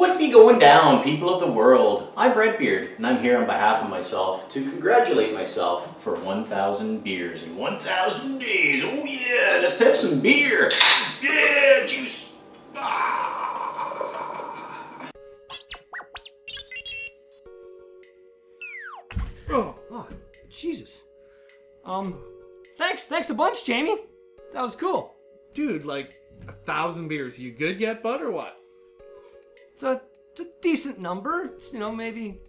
What be going down, people of the world? I'm Redbeard, and I'm here on behalf of myself to congratulate myself for 1,000 beers in 1,000 days. Oh yeah, let's have some beer. Yeah, juice. Ah. Oh, Jesus. Thanks a bunch, Jamie. That was cool. Dude, like 1,000 beers. You good yet, bud, or what? It's a decent number. You know, maybe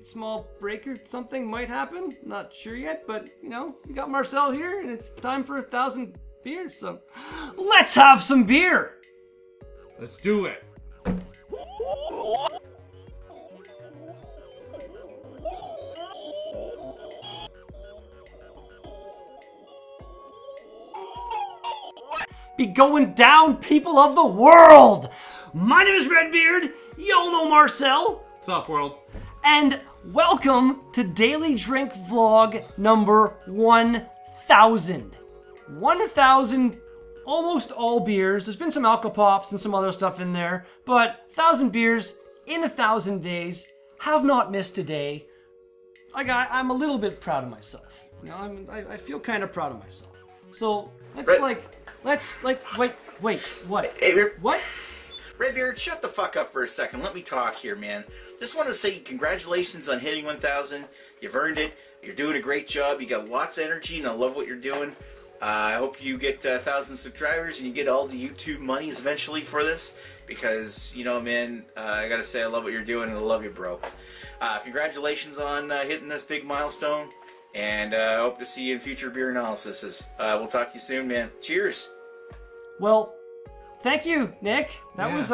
small break or something might happen. Not sure yet, but you know, you got Marcel here, and it's time for 1,000 beers. So let's have some beer. Let's do it. Be going down, people of the world. My name is Redbeard. Y'all know Marcel. What's up, world? And welcome to Daily Drink Vlog number 1,000. 1,000, almost all beers. There's been some Alka-Pops and some other stuff in there, but 1,000 beers in 1,000 days. Have not missed a day. I'm a little bit proud of myself. You know, I feel kind of proud of myself. So let's wait, what? Hey, What? Redbeard, shut the fuck up for a second. Let me talk here, man. Just want to say congratulations on hitting 1,000. You've earned it. You're doing a great job. You got lots of energy, and I love what you're doing. I hope you get 1,000 subscribers and you get all the YouTube monies eventually for this. Because, you know, man, I gotta say I love what you're doing, and I love you, bro. Congratulations on hitting this big milestone. And I hope to see you in future beer analyses. We'll talk to you soon, man. Cheers. Well, thank you, Nick. That was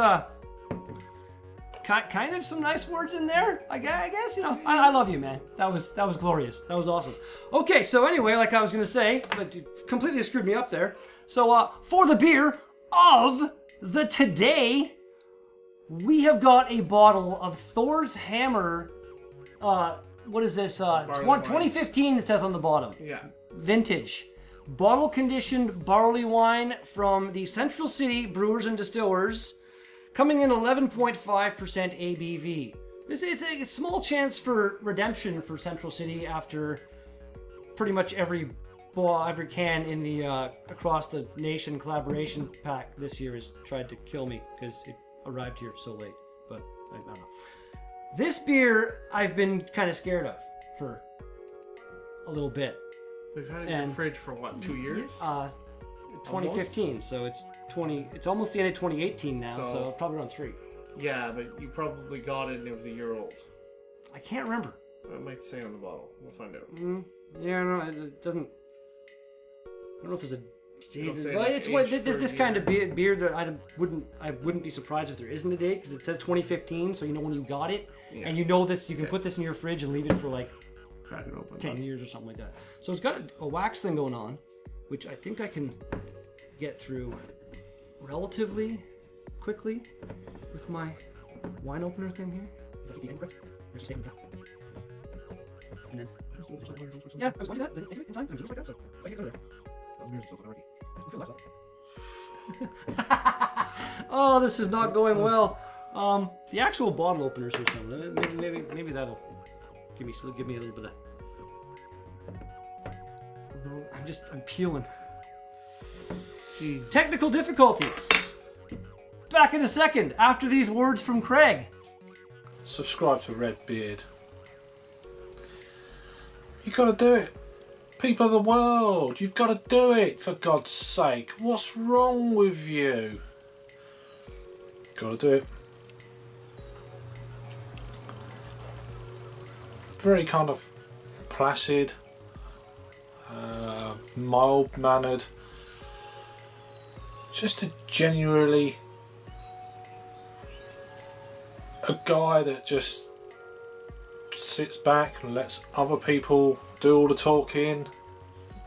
kind of some nice words in there. I guess, you know, I love you, man. That was glorious. That was awesome. Okay, so anyway, like I was gonna say, but you completely screwed me up there. So for the beer of the today, we have got a bottle of Thor's Hammer. What is this? 2015. It says on the bottom. Yeah. Vintage. Bottle conditioned barley wine from the Central City Brewers and Distillers, coming in 11.5% ABV. It's a small chance for redemption for Central City after pretty much every can in the across the nation collaboration pack this year has tried to kill me because it arrived here so late. But I don't know. This beer I've been kind of scared of for a little bit. We've had it in the fridge for what, 2 years? 2015, almost? So it's almost the end of 2018 now, so probably around 3. Yeah, but you probably got it and it was a year old. I can't remember. It might say on the bottle. We'll find out. Yeah, no, it doesn't. I don't know if it's a date. Well, it's this kind of beer that I wouldn't be surprised if there isn't a date because it says 2015, so you know when you got it, and you know this. You can put this in your fridge and leave it for like 10 years or something like that. So it's got a wax thing going on, which I think I can get through relatively quickly with my wine opener thing here. And then, yeah, I was going to do that in time. I'm just like that, so I get there. Oh, this is not going well. The actual bottle openers or something. Maybe that'll give me a little bit of. I'm peeling. Jeez. Technical difficulties. Back in a second after these words from Craig. Subscribe to Redbeard. You gotta do it. People of the world, you've got to do it, for God's sake. What's wrong with you? Got to do it. Very kind of placid, mild-mannered. Just a genuinely a guy that just sits back and lets other people do all the talking,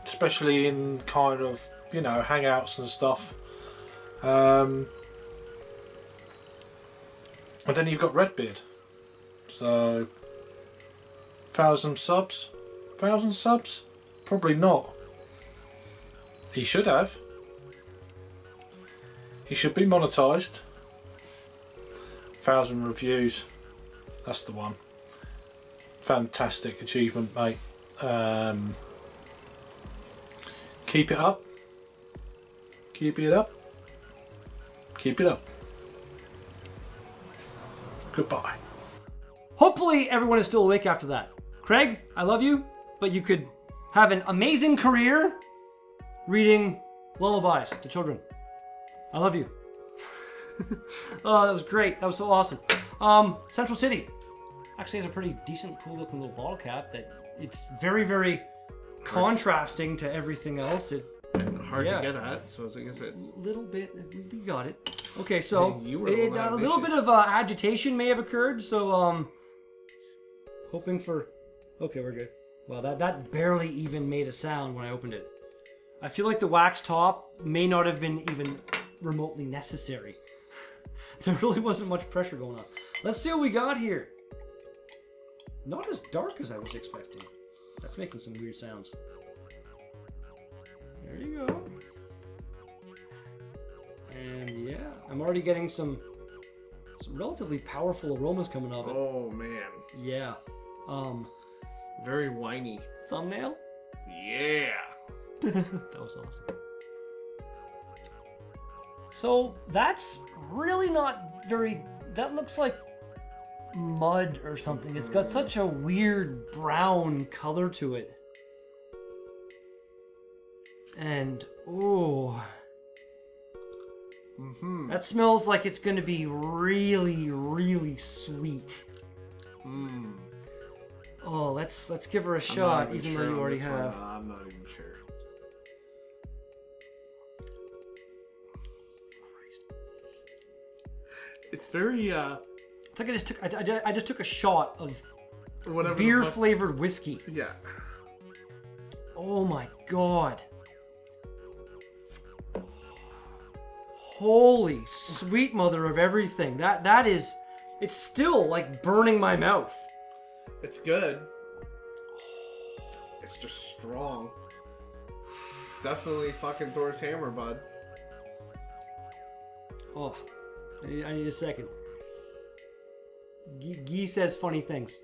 especially in kind of, you know, hangouts and stuff. And then you've got Redbeard. So 1,000 subs? 1,000 subs? Probably not. He should have. He should be monetised. 1,000 reviews. That's the one. Fantastic achievement, mate. Keep it up. Keep it up. Keep it up. Goodbye. Hopefully everyone is still awake after that. Craig, I love you, but you could have an amazing career reading lullabies to children. I love you. Oh, that was great. That was so awesome. Central City actually has a pretty decent, cool looking little bottle cap that it's very, very contrasting to everything else. And hard to get at, so I guess it... Little bit, we got it. Okay, so Hey, you were a little bit of agitation may have occurred, so hoping for... Okay, we're good. Well, that barely even made a sound when I opened it. I feel like the wax top may not have been even remotely necessary. There really wasn't much pressure going on. Let's see what we got here. Not as dark as I was expecting. That's making some weird sounds. There you go. And yeah, I'm already getting some relatively powerful aromas coming off it. Oh, man. Yeah. Very whiny. Thumbnail? Yeah. That was awesome. So that's really not very... That looks like mud or something. It's got such a weird brown color to it. And, ooh. That smells like it's going to be really, really sweet. Oh, let's give her a shot, even though you already have. I'm not even sure. It's very It's like I just took a shot of whatever beer flavored whiskey. Yeah. Oh my god. Holy sweet mother of everything. That is, it's still like burning my mouth. It's good. It's just strong. It's definitely fucking Thor's hammer, bud. Oh, I need a second. Guy says funny things.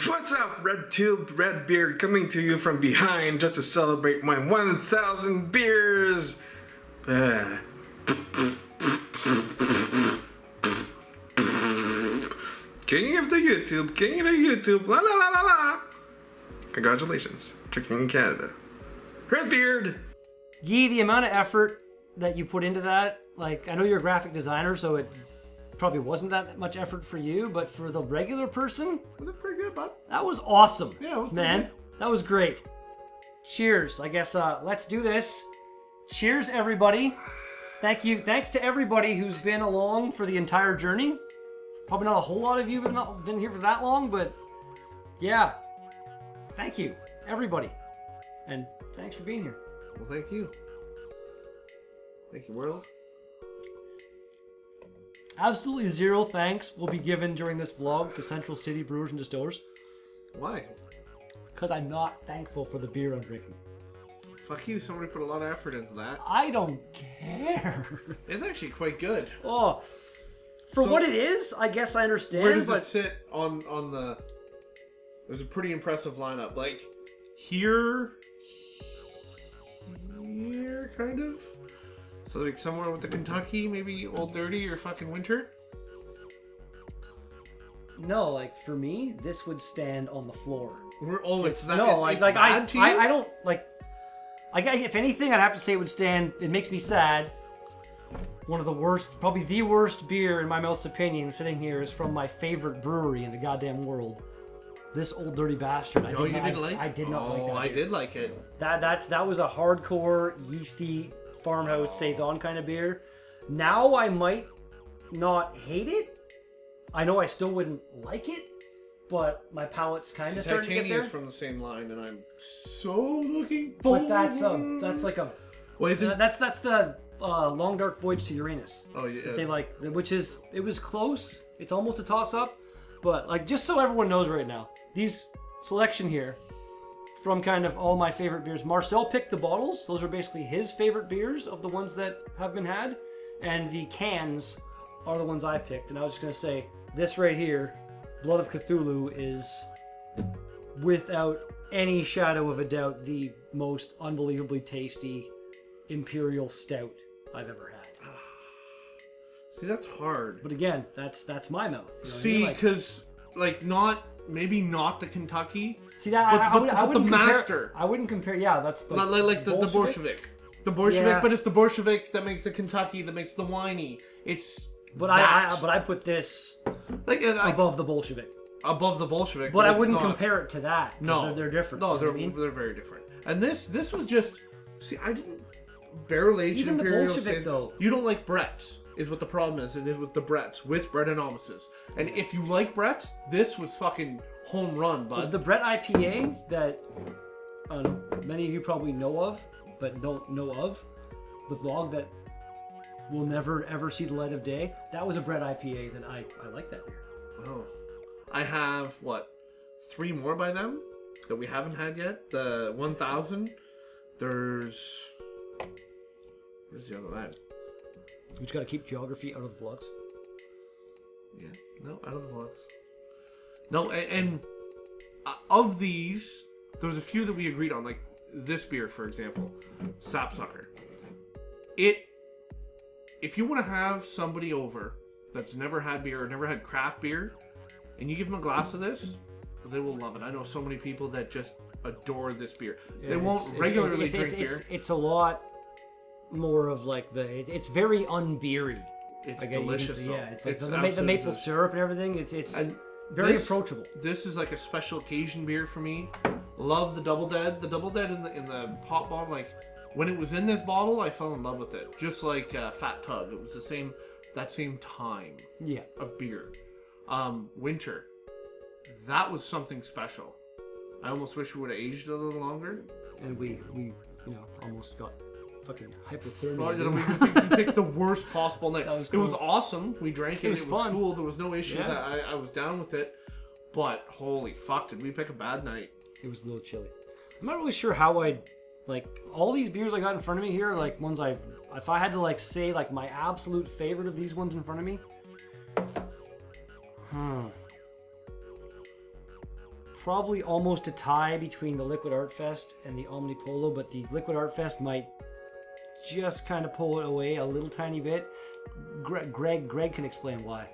What's up, Red Tube, Red Beard, coming to you from behind just to celebrate my 1,000 beers. King of the YouTube, King of the YouTube, la la la la la. Congratulations, drinking in Canada. Red Beard. Guy, the amount of effort that you put into that, like, I know you're a graphic designer, so it probably wasn't that much effort for you, but for the regular person, Was it pretty good, bud? that was awesome. Yeah, it was pretty man. good. That was great. Cheers. I guess let's do this. Cheers, everybody. Thank you. Thanks to everybody who's been along for the entire journey. Probably not a whole lot of you have not been here for that long, but yeah. Thank you, everybody. And thanks for being here. Well, thank you. Thank you, World. Absolutely zero thanks will be given during this vlog to Central City Brewers and Distillers. Why? Because I'm not thankful for the beer I'm drinking. Fuck you, somebody put a lot of effort into that. I don't care. It's actually quite good. Oh, for So, what it is, I guess I understand. Where does but it sit on the... There's a pretty impressive lineup. Like, here, kind of. So like somewhere with the Kentucky, maybe Old Dirty or fucking Winter. no, like for me, this would stand on the floor. Oh, it's not. No, it's like bad to you? I don't like. If anything, I'd have to say it would stand. It makes me sad. One of the worst, probably the worst beer in my most opinion, sitting here is from my favorite brewery in the goddamn world. This Old Dirty Bastard. Oh, you didn't like? I did not like that. Oh, I beer. did like it. That was a hardcore yeasty farmhouse saison kind of beer. Now I might not hate it. I know I still wouldn't like it, but my palate's kind of starting to get Titania there. is from the same line, and I'm so looking forward. But that's like a What is it? that's the Long Dark Voyage to Uranus. Oh yeah. They like, it was close. It's almost a toss up, but like just so everyone knows right now, these selection here from kind of all my favorite beers. Marcel picked the bottles. Those are basically his favorite beers of the ones that have been had, and the cans are the ones I picked, and I was just gonna say this right here, Blood of Cthulhu, is without any shadow of a doubt the most unbelievably tasty Imperial Stout I've ever had. See, that's hard. But again, that's my mouth. You know what I See, mean? because maybe not the Kentucky. See that but I wouldn't the compare, master. I wouldn't compare. Yeah, that's the like the Bolshevik. The Bolshevik, Yeah. but it's the Bolshevik that makes the Kentucky, that makes the whiny. It's But that. I put this like above the Bolshevik. above the Bolshevik. But I it's wouldn't not. compare it to that. 'Cause No, they're different. No, you know what I mean? they're very different. And this was just, see, I didn't barrel aged Even the Imperial Bolshevik, State. though. You don't like Brett's, is what the problem is, and it was the Brett's with Brett and Amises. And if you like Brett's, this was fucking home run, bud. The Brett IPA that many of you probably know of, but don't know of, the vlog that will never ever see the light of day, that was a Brett IPA. Then I like that beer. Oh, I have what, 3 more by them that we haven't had yet. The 1000. Where's the other one? We just gotta keep geography out of the vlogs. Yeah, no, out of the vlogs. No, and of these, there was a few that we agreed on, like this beer, for example, Sapsucker. If you want to have somebody over that's never had beer or never had craft beer, and you give them a glass of this, they will love it. I know so many people that just adore this beer. Yeah, they won't regularly drink beer. It's a lot more of like it's very unbeery. It's I guess delicious. You can say, yeah, it's like the absolutely maple delicious. syrup and everything. It's And very this- approachable. This is like a special occasion beer for me. Love the Double Dead. The Double Dead in the pop bottle, like when it was in this bottle, I fell in love with it. Just like Fat Tug, it was that same time Yeah. of beer. Winter, that was something special. I almost wish we would have aged it a little longer. And we almost got fucking hypothermia. Well, didn't we? we picked the worst possible night. That was It was cool. awesome. We drank it. It was fun. Cool. There was no issues. Yeah. I was down with it. But holy fuck, did we pick a bad night? It was a little chilly. I'm not really sure how I'd like all these beers I got in front of me here, like ones if I had to like say like my absolute favorite of these ones in front of me. Probably almost a tie between the Liquid Art Fest and the Omnipolo, but the Liquid Art Fest might just kind of pull it away a little tiny bit. Greg can explain why.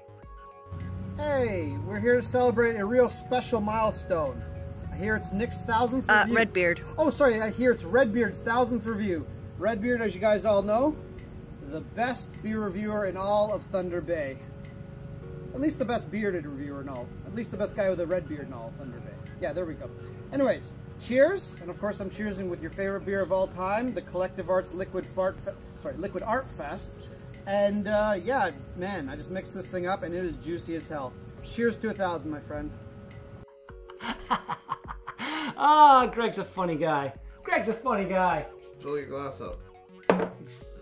Hey, we're here to celebrate a real special milestone. I hear it's Nick's 1000th review. Redbeard. Oh, sorry, I hear it's Redbeard's 1000th review. Redbeard, as you guys all know, the best beer reviewer in all of Thunder Bay. At least the best bearded reviewer in all. At least the best guy with a red beard in all of Thunder Bay. Yeah, there we go. Anyways, cheers. And of course I'm cheersing with your favorite beer of all time, the Collective Arts Liquid Art Fest. And yeah, man, I just mixed this thing up and it is juicy as hell. Cheers to 1000, my friend. Greg's a funny guy. Greg's a funny guy. Fill your glass up.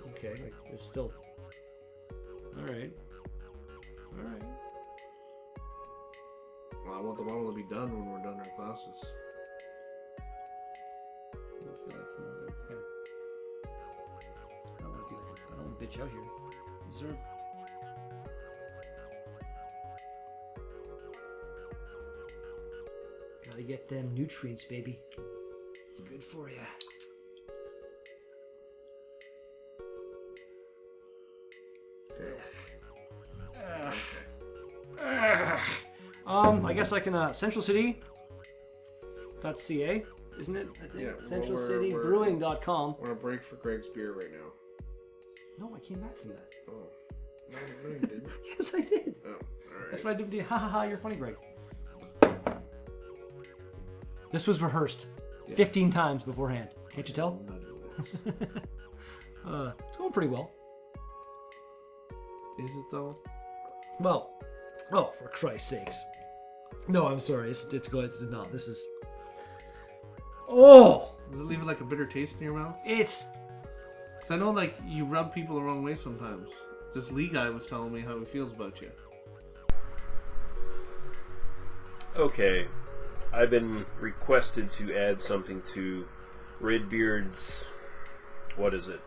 Okay, it's still... Alright. Alright. Well, I want the bottle to be done when we're done our glasses. I don't want to be like I don't want to bitch out here. Is there... Gotta get them nutrients, baby. It's good for you. I guess I can, centralcity.ca, isn't it? I think. Yeah, well, Centralcitybrewing.com. We're on a break for Greg's beer right now. No, I came back from that. Oh. No, you didn't. Yes, I did. Oh, alright. That's why I did the ha ha ha, you're funny, Greg. This was rehearsed 15 times beforehand. Can't you tell? It's going pretty well. Is it though? Well, oh, for Christ's sakes. No, I'm sorry. It's good. It's not. This is... Oh! Does it leave like a bitter taste in your mouth? It's... Cause I know like you rub people the wrong way sometimes. This Lee guy was telling me how he feels about you. Okay, I've been requested to add something to Redbeard's, what is it?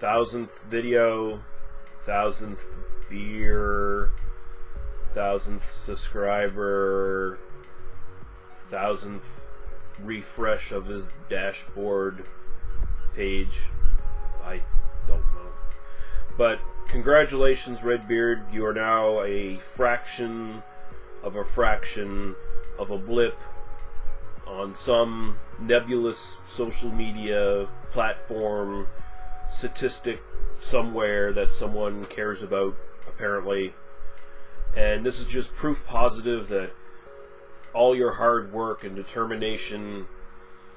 1000th video, 1000th beer, 1000th subscriber, 1000th refresh of his dashboard page. I don't know. But congratulations, Redbeard. You are now a fraction of a blip on some nebulous social media platform, statistic somewhere that someone cares about, apparently. And this is just proof positive that all your hard work and determination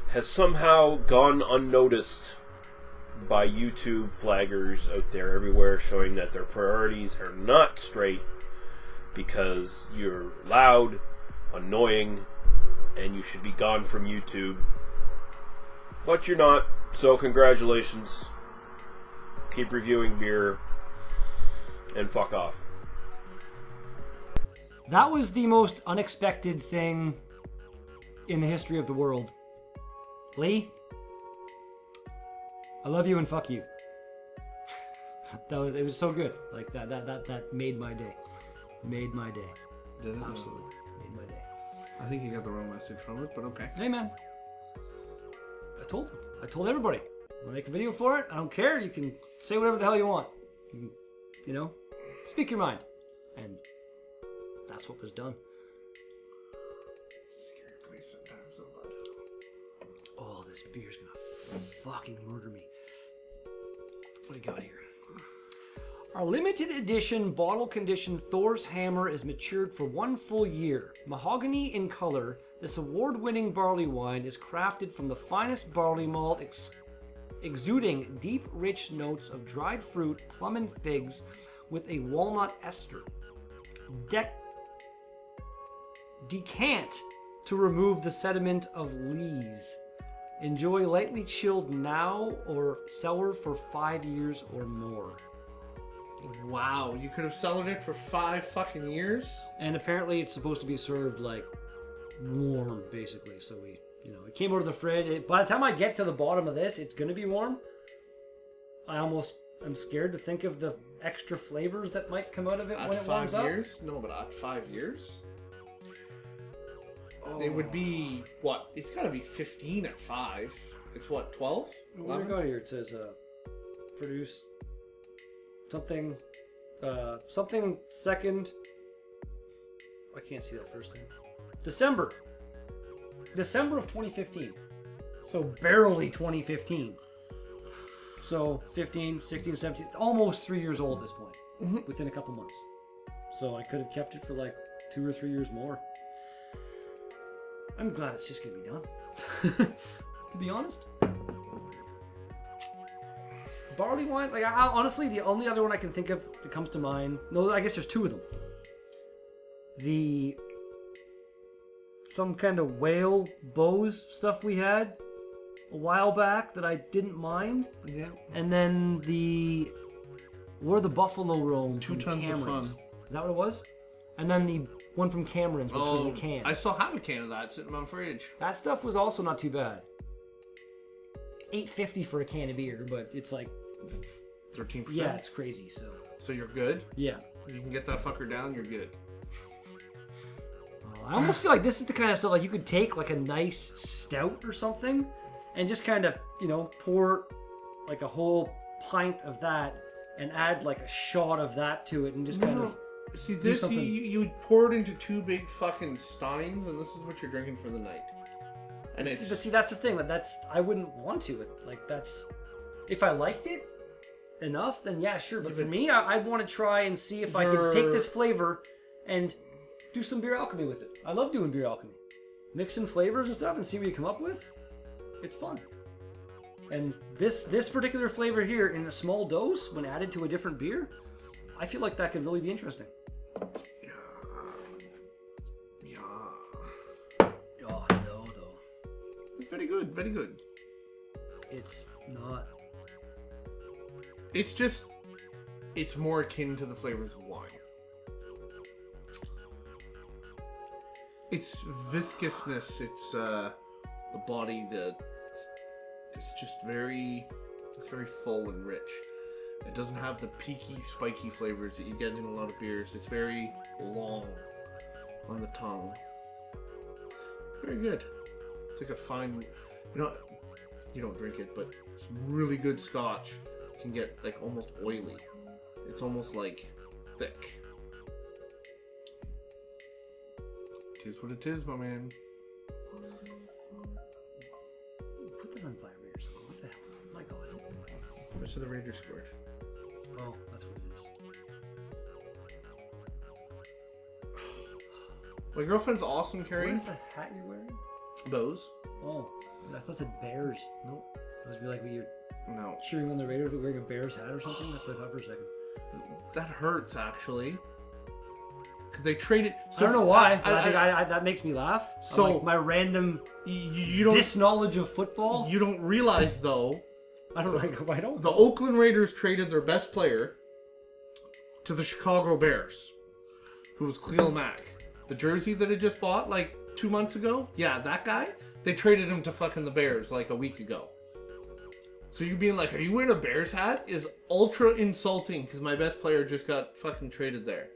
has somehow gone unnoticed by YouTube flaggers out there everywhere, showing that their priorities are not straight because you're loud, annoying, and you should be gone from YouTube. But you're not, so congratulations. Keep reviewing beer, and fuck off. That was the most unexpected thing in the history of the world. Lee, I love you and fuck you. It was so good. Like that made my day. Made my day. Did it? Absolutely. Made my day. I think you got the wrong message from it, but okay. Hey man. I told everybody. I'm gonna make a video for it. I don't care. You can say whatever the hell you want. You know, speak your mind. And that's what was done. It's a scary place sometimes, though, bud. Oh, this beer's gonna fucking murder me. What do you got here? Our limited edition bottle conditioned Thor's Hammer is matured for 1 full year. Mahogany in color, this award-winning barley wine is crafted from the finest barley malt, exuding deep, rich notes of dried fruit, plum, and figs with a walnut ester. Decant to remove the sediment of lees. Enjoy lightly chilled now or sour for 5 years or more. Wow, you could have cellared it for 5 fucking years? And apparently it's supposed to be served like warm, basically. So it came out of the fridge. By the time I get to the bottom of this, it's going to be warm. I'm scared to think of the extra flavors that might come out of it when it warms up. At 5 years? No, but at 5 years? Oh. It would be, what? It's got to be 15 at 5. It's what, 12? What do we got here? It says, produce something second. I can't see that first thing. December of 2015. So barely 2015. So 15, 16, 17, it's almost 3 years old at this point, within a couple months. So I could have kept it for like 2 or 3 years more. I'm glad it's just gonna be done. To be honest. Barley wine, like honestly, the only other one I can think of that comes to mind, no, I guess there's 2 of them. Some kind of whale bows stuff we had a while back that I didn't mind. Yeah. And then where the buffalo roam. 2 tons of fun. Is that what it was? And then the one from Cameron's, which was a can. I still have a can of that sitting in my fridge. That stuff was also not too bad. $8.50 for a can of beer, but it's like 13%. Yeah, it's crazy. So you're good. Yeah, if you can get that fucker down, you're good. I almost feel like this is the kind of stuff like you could take like a nice stout or something, and just kind of pour like a whole pint of that, and add like a shot of that to it, and just kind of. See this, you pour it into 2 big fucking steins, and this is what you're drinking for the night. And but see, that's the thing. I wouldn't want to. If I liked it enough, then yeah, sure. But for me, I'd want to try and see if I can take this flavor and do some beer alchemy with it. I love doing beer alchemy, mixing flavors and stuff, and see what you come up with. It's fun. And this particular flavor here in a small dose, when added to a different beer, I feel like that could really be interesting. Oh, no, though. It's very good, very good. It's not. It's more akin to the flavors of wine. It's viscousness, it's the body, it's just very full and rich. It doesn't have the peaky, spiky flavors that you get in a lot of beers. It's very long on the tongue. Very good. It's like a fine, you don't drink it, but some really good scotch can get like almost oily. It's almost like thick. It is what it is, my man. Put that on vibrator. What the hell? My God. Rest of the Raiders scored. Oh, that's what it is. My girlfriend's awesome, Carrie. What is that hat you're wearing? Those? Oh, I thought it said Bears. Nope. It must be like when you're No. cheering on the Raiders but wearing a Bears hat or something. That's what I thought for a second. That hurts, actually. Because they traded... I don't know why, but I think that makes me laugh. So... Like my random you don't... disknowledge of football. You don't realize, though... I don't The Oakland Raiders traded their best player to the Chicago Bears, who was Khalil Mack. The jersey that I just bought like 2 months ago, yeah, that guy, they traded him to fucking the Bears like a week ago. So you being like, are you wearing a Bears hat is ultra insulting because my best player just got fucking traded there.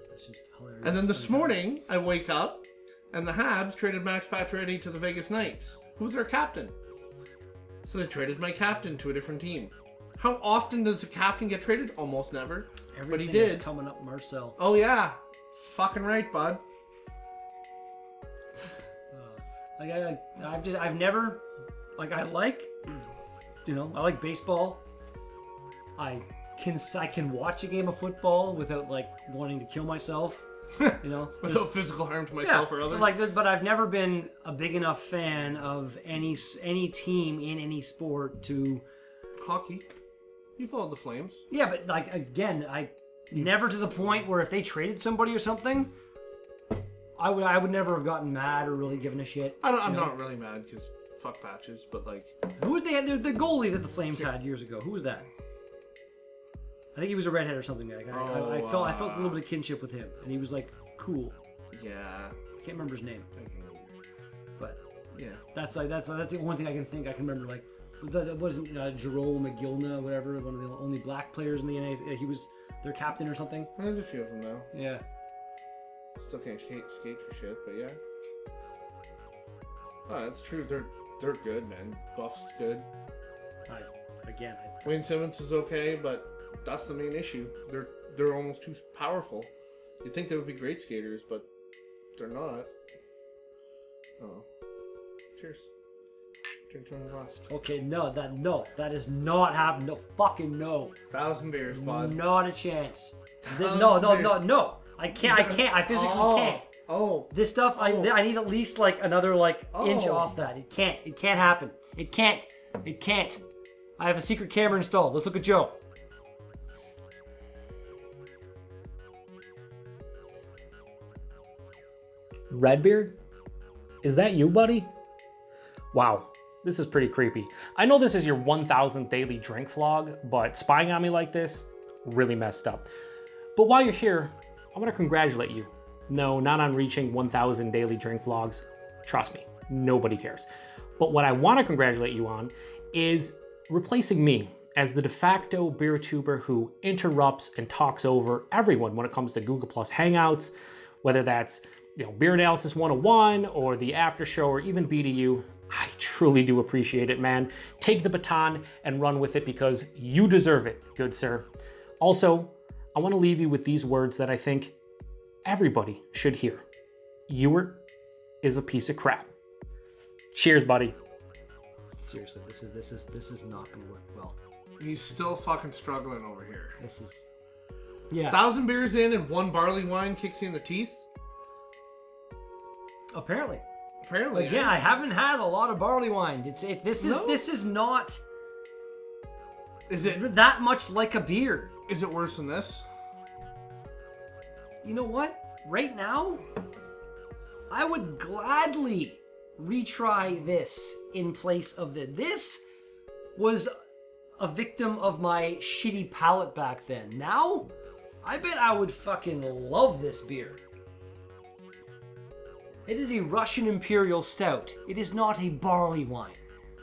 That's just hilarious. And then this morning, I wake up and the Habs traded Max Pacioretty to the Vegas Knights. Who's their captain? So they traded my captain to a different team. How often does a captain get traded? Almost never. Everything but he did. is coming up, Marcel. Oh yeah, fucking right, bud. I've never, like, I like baseball. I can watch a game of football without like wanting to kill myself. Without physical harm to myself or others. But I've never been a big enough fan of any team in any sport to. Hockey. You followed the Flames. Yeah, but like again, never to the point where if they traded somebody or something, I would never have gotten mad or really given a shit. I'm not really mad because fuck Patches, but like. Who would they had? The goalie that the Flames had years ago. Who was that? I think he was a redhead or something. Like, I felt a little bit of kinship with him, and he was like cool. Yeah. I can't remember his name. But yeah, that's the one thing I can remember. Like, that wasn't Jerome McGillna, whatever, one of the only black players in the NA. He was their captain or something. There's a few of them now. Yeah. Still can't skate for shit, but yeah. Oh, that's true. They're good, man. Buff's good. Wayne Simmons is okay, but that's the main issue. They're almost too powerful. You'd think they would be great skaters, but they're not. Oh. Cheers. Drink to my last. Okay, that is not happening. No, fucking no. 1,000 beers, bud. Not a chance. No. I can't. I physically can't. Oh. This stuff, I need at least like another inch off that. It can't happen. It can't. I have a secret camera installed. Let's look at Joe. Redbeard? Is that you, buddy? Wow, this is pretty creepy. I know this is your 1,000th daily drink vlog, but spying on me like this, really messed up. But while you're here, I want to congratulate you. No, not on reaching 1,000 daily drink vlogs. Trust me, nobody cares. But what I want to congratulate you on is replacing me as the de facto beer tuber who interrupts and talks over everyone when it comes to Google Plus Hangouts, whether that's Beer Analysis 101 or the after show or even BDU. I truly do appreciate it, man. Take the baton and run with it because you deserve it, good sir. Also, I want to leave you with these words that I think everybody should hear. Ewert is a piece of crap. Cheers, buddy. Seriously, this is not gonna work well. He's still fucking struggling over here. This is... Yeah. 1,000 beers in and one barley wine kicks you in the teeth? Apparently. Apparently. I haven't had a lot of barley wine. This is not... Is it that much like a beer? Is it worse than this? You know what? Right now, I would gladly retry this in place of this. This was a victim of my shitty palate back then. Now, I bet I would fucking love this beer. It is a Russian Imperial Stout. It is not a barley wine.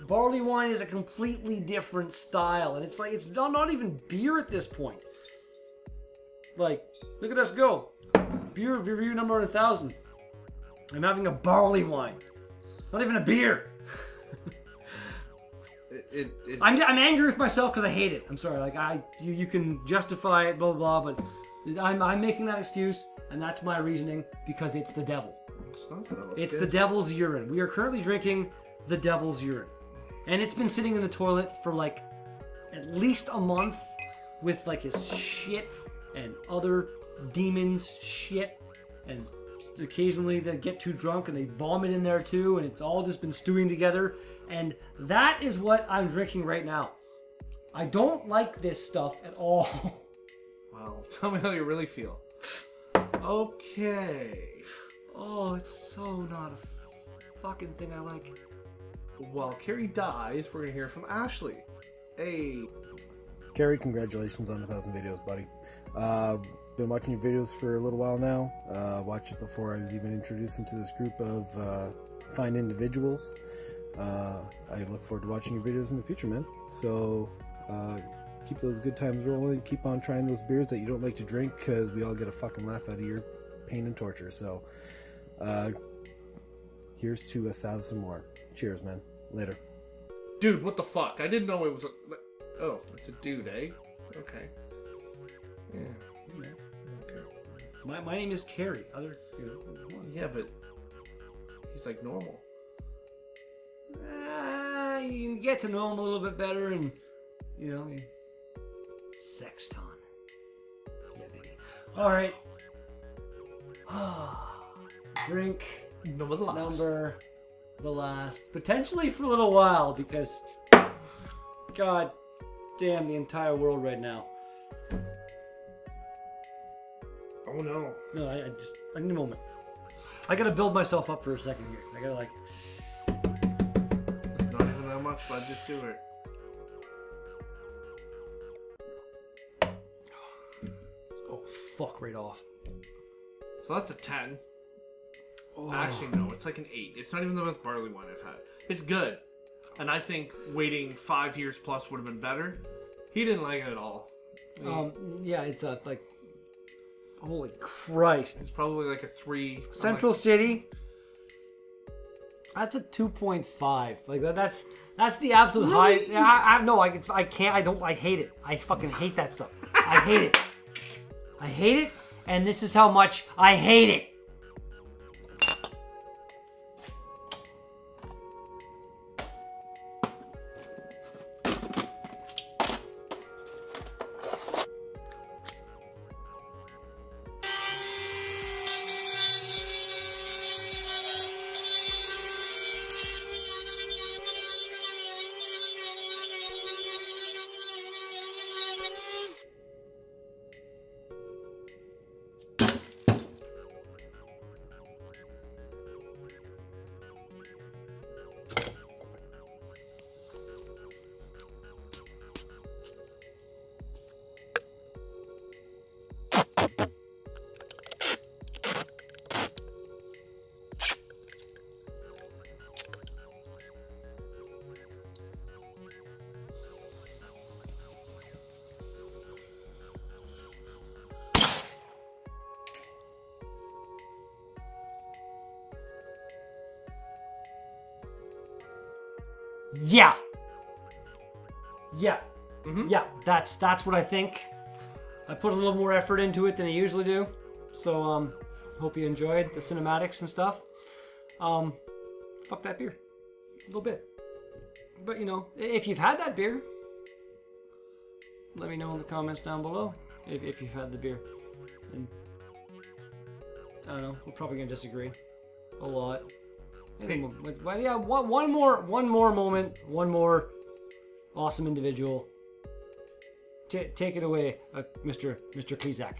Barley wine is a completely different style, and it's like it's not even beer at this point. Like, look at us go. Beer review number 1000. I'm having a barley wine. Not even a beer. I'm angry with myself because I hate it. I'm sorry. Like you can justify it, blah blah blah, but I'm making that excuse, and that's my reasoning because it's the devil. It's not the devil. It's the devil's urine. We are currently drinking the devil's urine, and it's been sitting in the toilet for like at least a month with like his shit and other demons shit, and occasionally they get too drunk and they vomit in there too, and it's all just been stewing together. And that is what I'm drinking right now. I don't like this stuff at all. Wow. Tell me how you really feel. Okay. Oh, it's so not a fucking thing I like. While Carrie dies, we're going to hear from Ashley. Hey. Carrie, congratulations on 1,000 videos, buddy. Been watching your videos for a little while now. Watched it before I was even introduced into this group of fine individuals. I look forward to watching your videos in the future, man. So keep those good times rolling. Keep on trying those beers that you don't like to drink, because we all get a fucking laugh out of your pain and torture. So here's to 1,000 more. Cheers, man. Later. Dude, what the fuck? I didn't know it was a... Oh, it's a dude, eh? Okay. Yeah. Okay. My name is Carrie. Yeah, but he's like normal. You can get to know him a little bit better, and you know, sex time. Yeah, baby. All right. Drink Number the last, potentially for a little while, because God damn the entire world right now. Oh no. No, I need a moment. I gotta build myself up for a second here. I gotta like. It's not even that much, but just do it. Oh fuck! Right off. So that's a 10. Oh. Actually, no, it's like an 8. It's not even the best barley wine I've had. It's good. And I think waiting 5 years plus would have been better. He didn't like it at all. Yeah, it's like, holy Christ. It's probably like a 3. Central City. That's a 2.5. Like that's the absolute high. I can't. I hate it. I fucking hate that stuff. I hate it. I hate it. And this is how much I hate it. Yeah. Yeah. Mm-hmm. Yeah, that's what I think. I put a little more effort into it than I usually do. So hope you enjoyed the cinematics and stuff. Fuck that beer. A little bit. But you know, if you've had that beer, let me know in the comments down below if you've had the beer. And I don't know, we're probably gonna disagree a lot. But yeah, one more moment, one more awesome individual. Take it away, Mr. Klezak.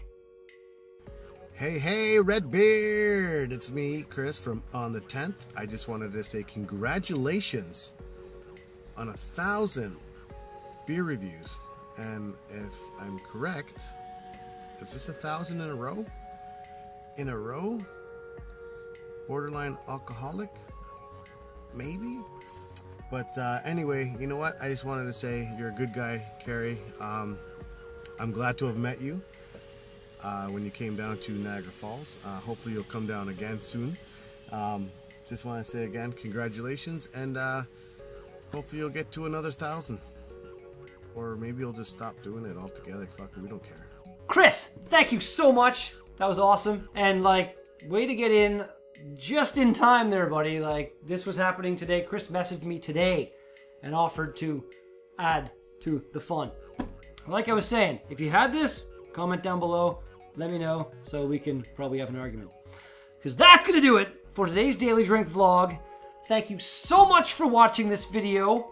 Hey, Redbeard! It's me, Chris, from On the 10th. I just wanted to say congratulations on 1,000 beer reviews. And if I'm correct, is this 1,000 in a row? In a row? Borderline alcoholic? Maybe? But anyway, you know what? I just wanted to say you're a good guy, Carrie. I'm glad to have met you when you came down to Niagara Falls. Hopefully you'll come down again soon. Just want to say again, congratulations, and hopefully you'll get to another 1,000. Or maybe you'll just stop doing it altogether. Fuck it, we don't care. Chris, thank you so much. That was awesome. And like, way to get in just in time there, buddy. Like, this was happening today. Chris messaged me today and offered to add to the fun. Like I was saying, if you had this, comment down below. Let me know so we can probably have an argument. Because that's going to do it for today's Daily Drink vlog. Thank you so much for watching this video.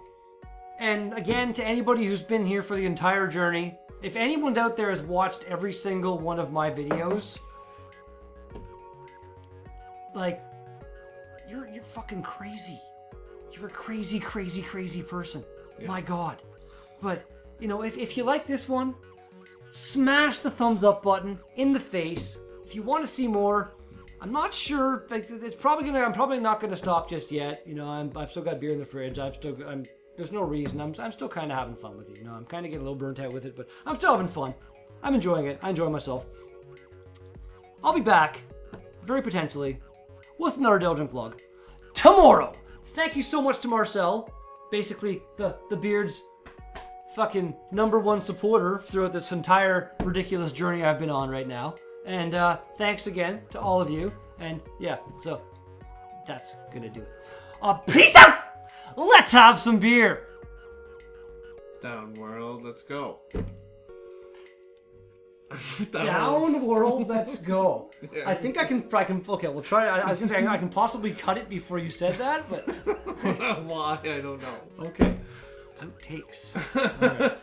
And again, to anybody who's been here for the entire journey, if anyone out there has watched every single one of my videos, like, you're fucking crazy. You're a crazy, crazy, crazy person. Yeah. My God. But, you know, if you like this one, smash the thumbs up button in the face. If you want to see more, I'm not sure. Like, I'm probably not gonna stop just yet. You know, I've still got beer in the fridge. There's no reason. I'm still kind of having fun with it. You know, I'm kind of getting a little burnt out with it, but I'm still having fun. I'm enjoying it. I enjoy myself. I'll be back, very potentially, with another Daily Drink vlog tomorrow. Thank you so much to Marcel, basically the Beard's fucking #1 supporter throughout this entire ridiculous journey I've been on right now. And thanks again to all of you. And yeah, so that's gonna do it. Peace out! Let's have some beer! Down world, let's go. Down world, let's go. Yeah. I think I can, okay, we'll try. I was gonna say, I can possibly cut it before you said that, but. Why? I don't know. Okay. Outtakes. Right.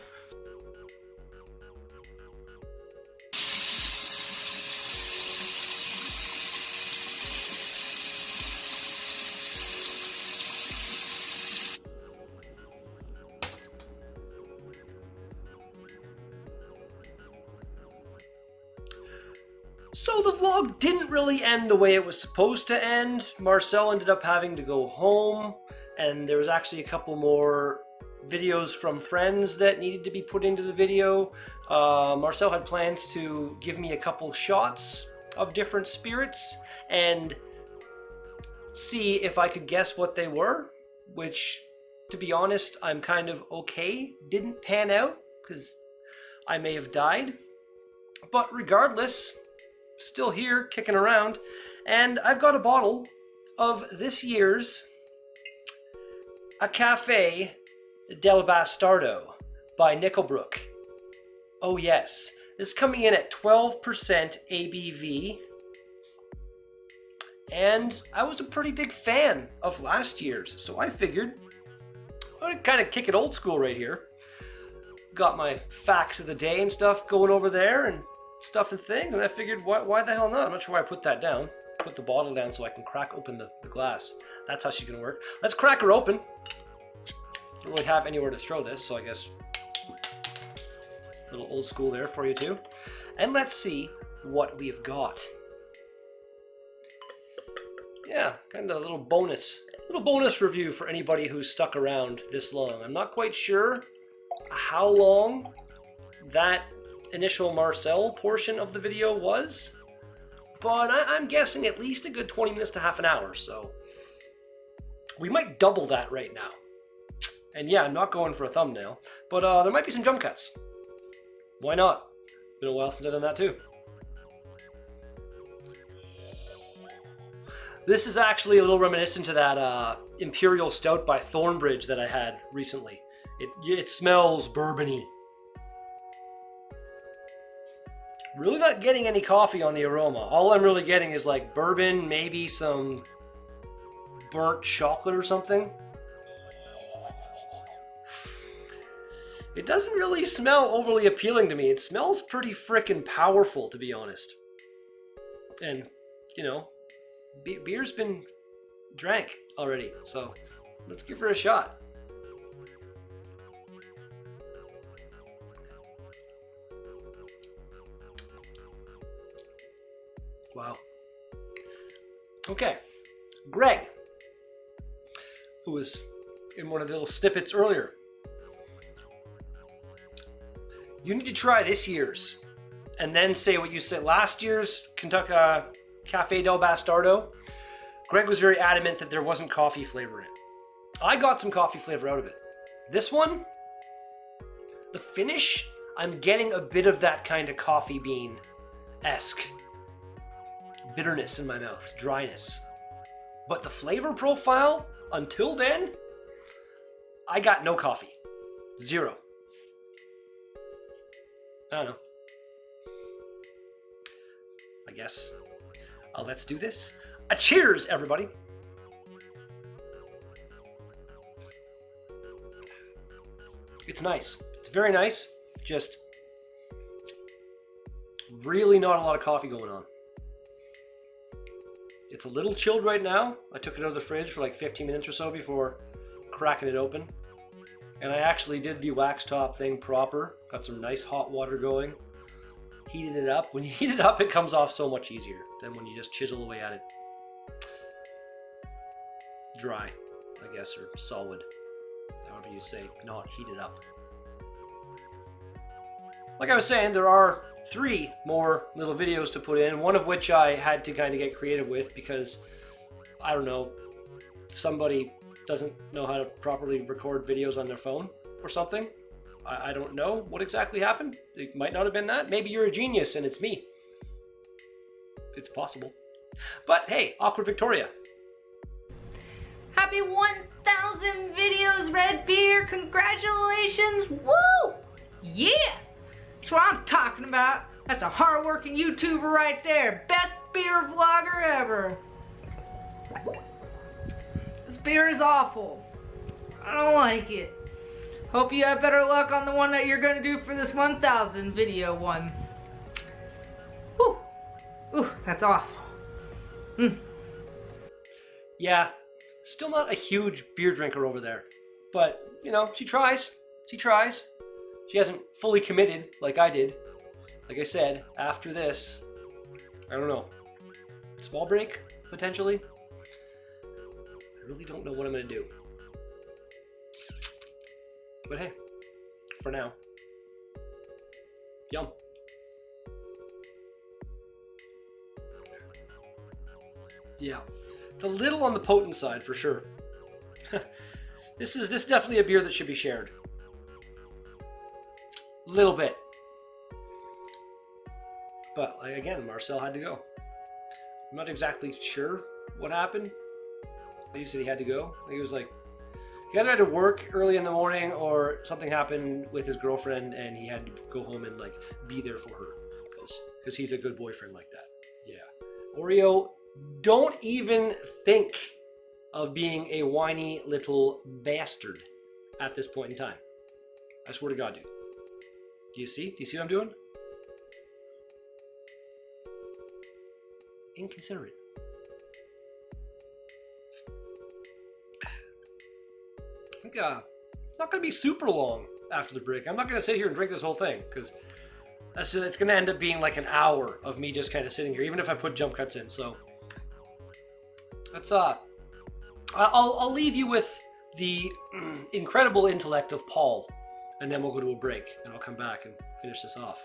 So the vlog didn't really end the way it was supposed to end. Marcel ended up having to go home, and there was actually a couple more videos from friends that needed to be put into the video. Marcel had plans to give me a couple shots of different spirits and see if I could guess what they were, which, to be honest, I'm kind of okay. Didn't pan out because I may have died. But regardless, still here, kicking around, and I've got a bottle of this year's A Cafe del Bastardo by Brook. Oh yes, it's coming in at 12% ABV, and I was a pretty big fan of last year's, so I figured I'd kind of kick it old school right here. Got my facts of the day and stuff going over there, and stuff and things, and I figured, why the hell not? I'm not sure why I put that down. Put the bottle down so I can crack open the glass. That's how she's gonna work. Let's crack her open. Don't really have anywhere to throw this, so I guess a little old school there for you too. And let's see what we've got. Yeah, kind of a little bonus review for anybody who's stuck around this long. I'm not quite sure how long that initial Marcel portion of the video was, but I'm guessing at least a good 20 minutes to half an hour, so we might double that right now. And yeah, I'm not going for a thumbnail, but there might be some jump cuts. Why not? Been a while since I've done that too. This is actually a little reminiscent to that Imperial Stout by Thornbridge that I had recently. It smells bourbony. Really not getting any coffee on the aroma. All I'm really getting is like bourbon, maybe some burnt chocolate or something. It doesn't really smell overly appealing to me. It smells pretty frickin' powerful, to be honest. And, you know, beer's been drank already, so let's give her a shot. Wow. Okay, Greg, who was in one of the little snippets earlier. You need to try this year's and then say what you said. Last year's Kentucky Cafe del Bastardo, Greg was very adamant that there wasn't coffee flavor in it. I got some coffee flavor out of it. This one, the finish, I'm getting a bit of that kind of coffee bean-esque bitterness in my mouth, dryness. But the flavor profile, until then, I got no coffee. Zero. I don't know. I guess. Let's do this. A cheers, everybody. It's nice. It's very nice. Just really not a lot of coffee going on. It's a little chilled right now. I took it out of the fridge for like 15 minutes or so before cracking it open. And I actually did the wax top thing proper. Got some nice hot water going. Heated it up. When you heat it up, it comes off so much easier than when you just chisel away at it. Dry, I guess, or solid. However you say, not heated up. Like I was saying, there are 3 more little videos to put in, one of which I had to kind of get creative with because, I don't know, somebody doesn't know how to properly record videos on their phone or something. I don't know what exactly happened. It might not have been that. Maybe you're a genius and it's me. It's possible. But hey, Awkward Victoria. Happy 1,000 videos, Red Beer. Congratulations. Woo! Yeah! That's what I'm talking about. That's a hard-working YouTuber right there. Best beer vlogger ever. This beer is awful. I don't like it. Hope you have better luck on the one that you're gonna do for this 1,000 video one. Whew. Ooh, that's awful. Yeah, still not a huge beer drinker over there. But, you know, she tries. She tries. She hasn't fully committed like I did. Like I said, after this, I don't know. Small break, potentially. I really don't know what I'm gonna do. But hey, for now, yum. Yeah, it's a little on the potent side for sure. This is definitely a beer that should be shared. Little bit. But like, again, Marcel had to go. I'm not exactly sure what happened. He said he had to go. He was like, he either had to work early in the morning or something happened with his girlfriend and he had to go home and like be there for her because he's a good boyfriend like that. Yeah. Oreo, don't even think of being a whiny little bastard at this point in time. I swear to God, dude. Do you see? Do you see what I'm doing? Inconsiderate. I think it's not going to be super long after the break. I'm not going to sit here and drink this whole thing because it's going to end up being like an hour of me just kind of sitting here, even if I put jump cuts in. So that's I'll leave you with the incredible intellect of Paul, and then we'll go to a break, and I'll come back and finish this off.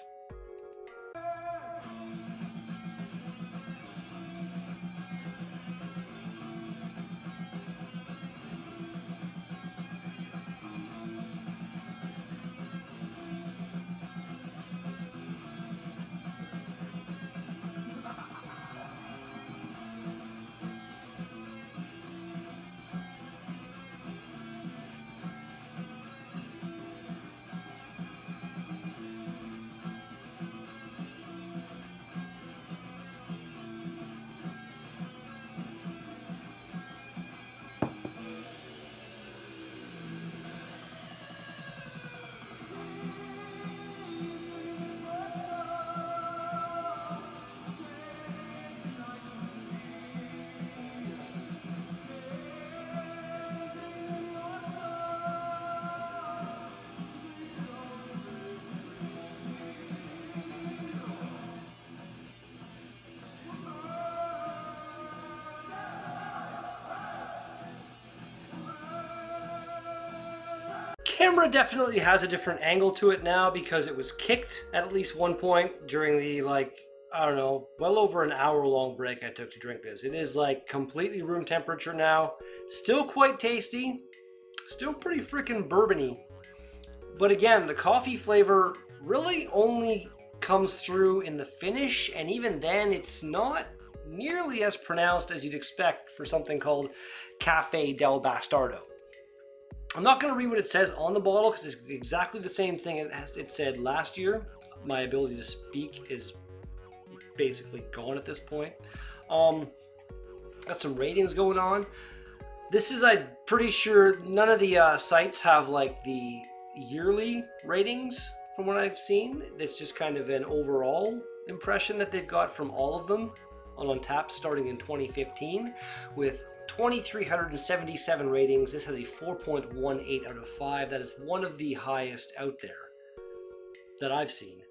camera definitely has a different angle to it now because it was kicked at least one point during the, like, I don't know, well over an hour-long break I took to drink this. It is like completely room temperature now. Still quite tasty. Still pretty freaking bourbony. But again, the coffee flavor really only comes through in the finish, and even then it's not nearly as pronounced as you'd expect for something called Cafe del Bastardo. I'm not going to read what it says on the bottle because it's exactly the same thing it said last year. My ability to speak is basically gone at this point. Got some ratings going on. This is, I'm pretty sure, none of the sites have like the yearly ratings from what I've seen. It's just kind of an overall impression that they've got from all of them on Untappd starting in 2015 with 2,377 ratings. This has a 4.18 out of 5. That is one of the highest out there that I've seen.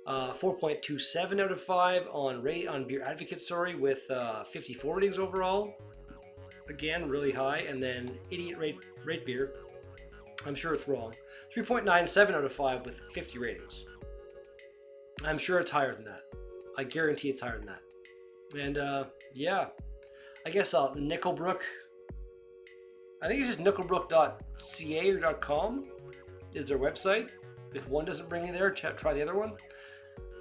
4.27 out of 5 on Beer Advocate, with 54 ratings overall. Again, really high. And then Idiot Rate Beer, I'm sure it's wrong, 3.97 out of 5 with 50 ratings. I'm sure it's higher than that. I guarantee it's higher than that. And yeah, I guess Nickelbrook, I think it's just nickelbrook.ca or .com is their website. If one doesn't bring you there, try the other one.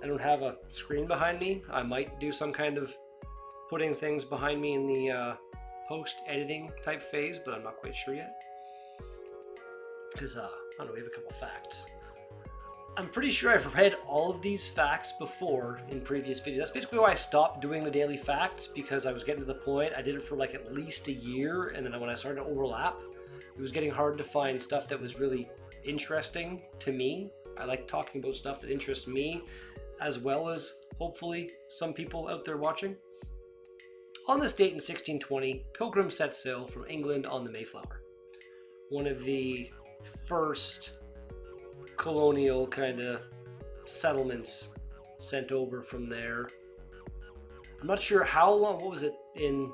I don't have a screen behind me. I might do some kind of putting things behind me in the post-editing type phase, but I'm not quite sure yet. Because, I don't know, we have a couple facts. I'm pretty sure I've read all of these facts before in previous videos. That's basically why I stopped doing the daily facts, because I was getting to the point, I did it for like at least a year, and then when I started to overlap, it was getting hard to find stuff that was really interesting to me. I like talking about stuff that interests me, as well as hopefully some people out there watching. On this date in 1620, Pilgrims set sail from England on the Mayflower. One of the first colonial kind of settlements sent over from there. I'm not sure how long, what was it in,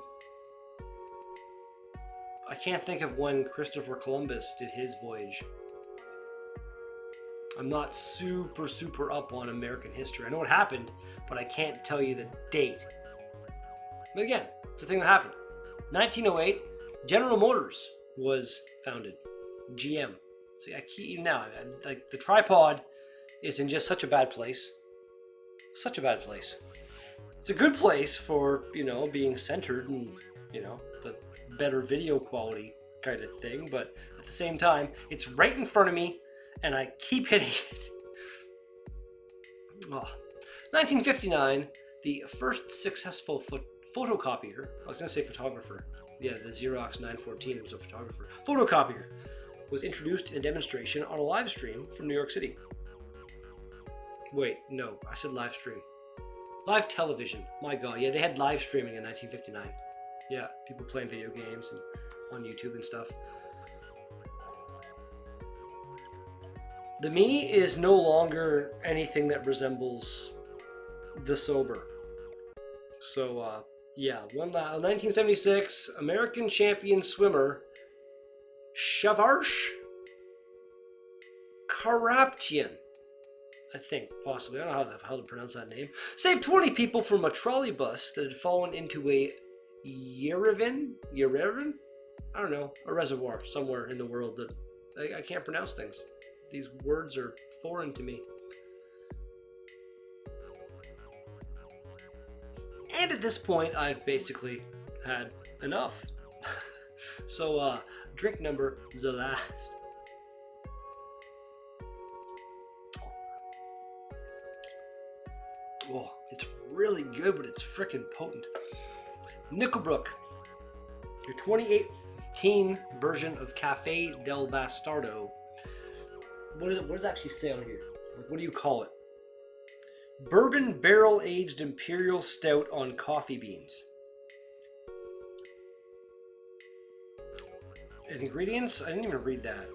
I can't think of when Christopher Columbus did his voyage. I'm not super up on American history. I know what happened, but I can't tell you the date. But again, it's a thing that happened. 1908, General Motors was founded. GM. See, I keep now, like the tripod is in just such a bad place. Such a bad place. It's a good place for, you know, being centered and, you know, the better video quality kind of thing, but at the same time, it's right in front of me and I keep hitting it. Oh. 1959, the first successful photocopier, I was going to say photographer, yeah, the Xerox 914 was a photographer, photocopier was introduced in a demonstration on a live stream from New York City. Wait, no, I said live stream. Live television, my god, yeah, they had live streaming in 1959. Yeah, people playing video games and on YouTube and stuff. The me is no longer anything that resembles the sober. So, yeah, 1976, American champion swimmer Shavarsh Karaptian, I think, possibly, I don't know how to pronounce that name, saved 20 people from a trolley bus that had fallen into a Yerevan? I don't know, a reservoir somewhere in the world that I can't pronounce things. These words are foreign to me. And at this point, I've basically had enough. So, drink number the last. Oh, it's really good, but it's freaking potent. Nickelbrook, your 2018 version of Cafe del Bastardo. What does it actually say on here? What do you call it? Bourbon barrel-aged imperial stout on coffee beans. And ingredients? I didn't even read that.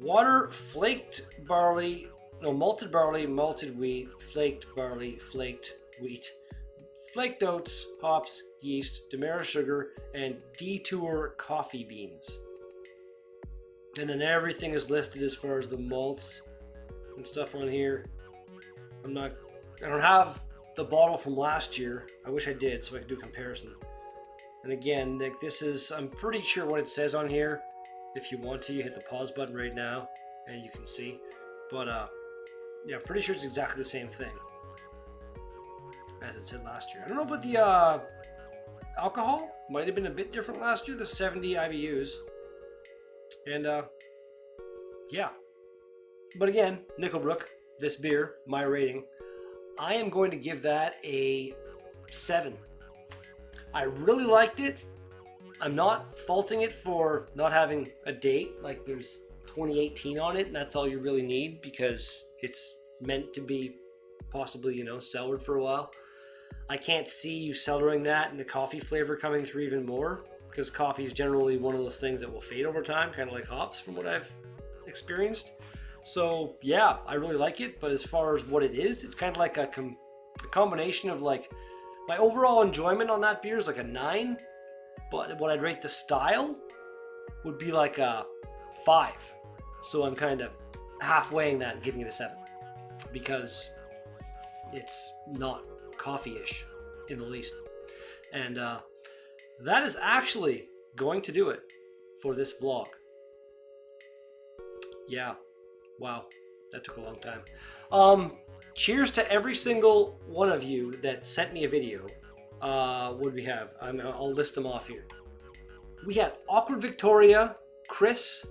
Water, flaked barley, no, malted barley, malted wheat, flaked barley, flaked wheat, flaked oats, hops, yeast, demerara sugar, and detour coffee beans. And then everything is listed as far as the malts and stuff on here. I don't have the bottle from last year. I wish I did so I could do a comparison. And again, like, this is, I'm pretty sure what it says on here. If you want to, you hit the pause button right now and you can see. But yeah, I'm pretty sure it's exactly the same thing as it said last year. I don't know about the alcohol. Might have been a bit different last year, the 70 IBUs. And yeah. But again, Nickelbrook, this beer, my rating, I am going to give that a 7. I really liked it. I'm not faulting it for not having a date. Like, there's 2018 on it, and that's all you really need because it's meant to be possibly, you know, cellared for a while. I can't see you cellaring that and the coffee flavor coming through even more, because coffee is generally one of those things that will fade over time, kind of like hops from what I've experienced. So yeah, I really like it, but as far as what it is, it's kind of like a combination of, like, my overall enjoyment on that beer is like a 9, but what I'd rate the style would be like a 5. So I'm kind of halfwaying that and giving it a 7 because it's not coffee-ish in the least. And that is actually going to do it for this vlog. Yeah, wow, that took a long time. Cheers to every single one of you that sent me a video. What do we have? I'll list them off here. We had Awkward Victoria, Chris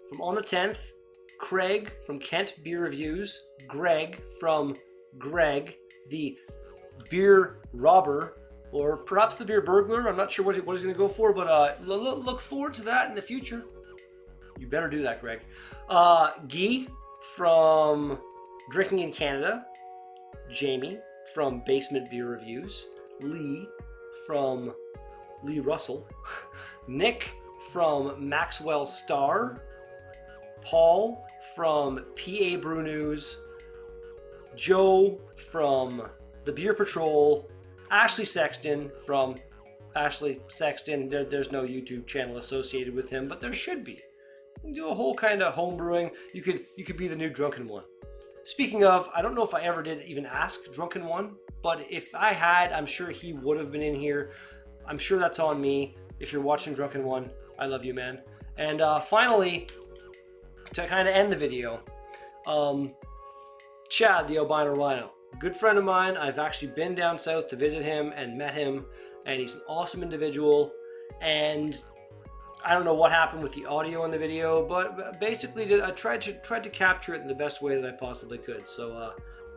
from On the 10th, Craig from Kent Beer Reviews, Greg from Greg, the Beer Robber, or perhaps the Beer Burglar. I'm not sure what he's going to go for, but look forward to that in the future. You better do that, Greg. Guy from Drinking in Canada, Jamie from Basement Beer Reviews, Lee from Lee Russell, Nick from Maxwell Starr, Paul from PABrewNews, Joe from the Beer Patrol, Ashley Sexton from Ashley Sexton. There's no YouTube channel associated with him, but there should be. You can do a whole kind of home brewing. You could be the new Drunken One. Speaking of, I don't know if I ever did even ask Drunken One, but if I had, I'm sure he would have been in here. I'm sure that's on me. If you're watching Drunken One, I love you, man. And finally, to kind of end the video, Chad, the Albino Rhino, good friend of mine. I've actually been down south to visit him and met him, and he's an awesome individual. And I don't know what happened with the audio in the video, but basically I tried to capture it in the best way that I possibly could. So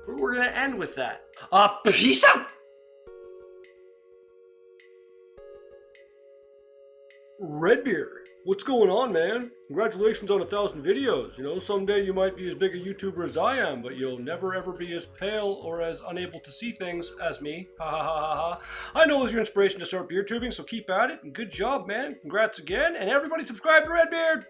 we're gonna end with that. Peace out. Redbeard, what's going on, man? Congratulations on 1,000 videos. You know, someday you might be as big a YouTuber as I am, but you'll never ever be as pale or as unable to see things as me. Ha ha ha ha ha. I know it was your inspiration to start beer tubing, so keep at it, and good job, man. Congrats again, and everybody subscribe to Redbeard!